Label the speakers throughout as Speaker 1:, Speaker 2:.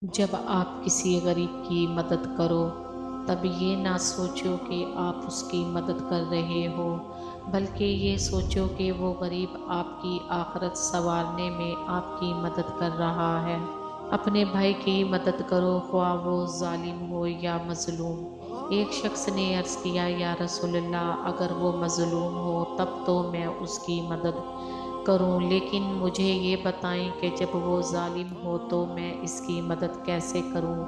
Speaker 1: جب آپ کسی غریب کی مدد کرو تب یہ نہ سوچو کہ آپ اس کی مدد کر رہے ہو، بلکہ یہ سوچو کہ وہ غریب آپ کی آخرت سنوارنے میں آپ کی مدد کر رہا ہے۔ اپنے بھائی کی مدد کرو، خواہ وہ ظالم ہو یا مظلوم۔ ایک شخص نے عرض کیا، یا رسول اللہ، اگر وہ مظلوم ہو تب تو میں اس کی مدد کروں، لیکن مجھے یہ بتائیں کہ جب وہ ظالم ہو تو میں اس کی مدد کیسے کروں؟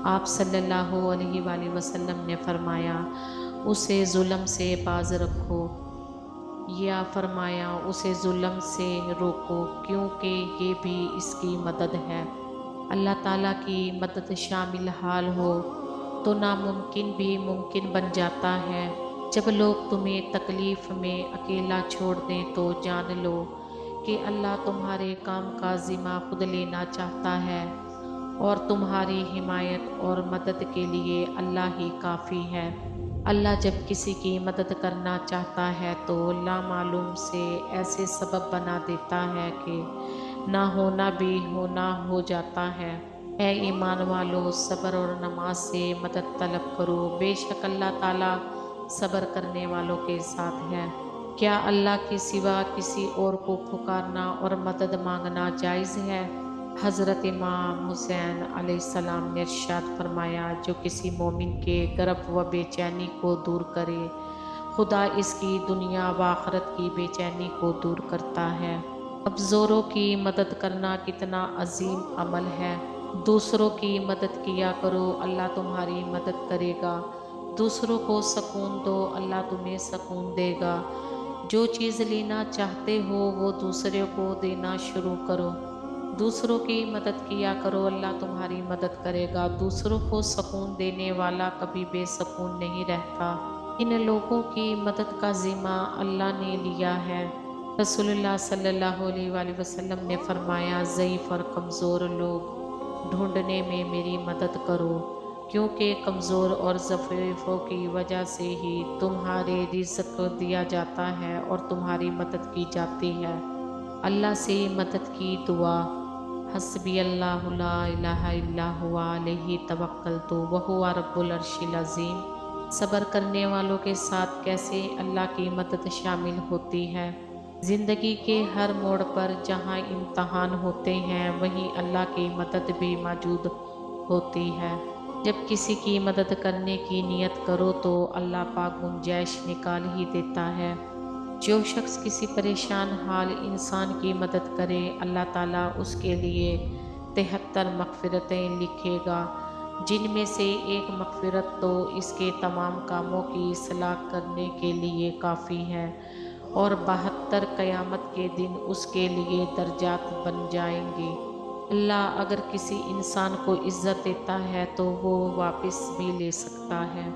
Speaker 1: آپ صلی اللہ علیہ وآلہ وسلم نے فرمایا، اسے ظلم سے باز رکھو، یا فرمایا اسے ظلم سے روکو، کیونکہ یہ بھی اس کی مدد ہے۔ اللہ تعالیٰ کی مدد شامل حال ہو تو ناممکن بھی ممکن بن جاتا ہے۔ جب لوگ تمہیں تکلیف میں اکیلا چھوڑ دیں تو جان لو کہ اللہ تمہارے کام کا ذمہ خود لینا چاہتا ہے، اور تمہاری حمایت اور مدد کے لیے اللہ ہی کافی ہے۔ اللہ جب کسی کی مدد کرنا چاہتا ہے تو لامعلوم سے ایسے سبب بنا دیتا ہے کہ نہ ہونا بھی ہونا ہو جاتا ہے۔ اے ایمان والو، صبر اور نماز سے مدد طلب کرو، بے شک اللہ تعالیٰ صبر کرنے والوں کے ساتھ ہے۔ کیا اللہ کے سوا کسی اور کو پکارنا اور مدد مانگنا جائز ہے؟ حضرت امام حسین علیہ السلام نے ارشاد فرمایا، جو کسی مومن کے گرف و بے چینی کو دور کرے، خدا اس کی دنیا و آخرت کی بے چینی کو دور کرتا ہے۔ کمزوروں کی مدد کرنا کتنا عظیم عمل ہے۔ دوسروں کی مدد کیا کرو، اللہ تمہاری مدد کرے گا۔ دوسروں کو سکون دو، اللہ تمہیں سکون دے گا۔ جو چیز لینا چاہتے ہو وہ دوسرے کو دینا شروع کرو۔ دوسروں کی مدد کیا کرو، اللہ تمہاری مدد کرے گا۔ دوسروں کو سکون دینے والا کبھی بے سکون نہیں رہتا۔ ان لوگوں کی مدد کا ذمہ اللہ نے لیا ہے۔ رسول اللہ صلی اللہ علیہ وآلہ وسلم نے فرمایا، ضعیف اور کمزور لوگ ڈھونڈنے میں میری مدد کرو، کیونکہ کمزور اور ضعیفوں کی وجہ سے ہی تمہارے رزق دیا جاتا ہے اور تمہاری مدد کی جاتی ہے۔ اللہ سے مدد کی دعا۔ حسبی اللہ لا الہ الا هو علیہ توکلت وہو رب العرش العظیم۔ صبر کرنے والوں کے ساتھ کیسے اللہ کی مدد شامل ہوتی ہے۔ زندگی کے ہر موڑ پر جہاں امتحان ہوتے ہیں وہیں اللہ کی مدد بھی موجود ہوتی ہے۔ جب کسی کی مدد کرنے کی نیت کرو تو اللہ پاک گنجائش نکال ہی دیتا ہے۔ جو شخص کسی پریشان حال انسان کی مدد کرے، اللہ تعالیٰ اس کے لیے 73 مغفرتیں لکھے گا، جن میں سے ایک مغفرت تو اس کے تمام کاموں کی اصلاح کرنے کے لیے کافی ہے، اور 72 قیامت کے دن اس کے لیے درجات بن جائیں گے۔ اللہ اگر کسی انسان کو عزت دیتا ہے تو وہ واپس بھی لے سکتا ہے۔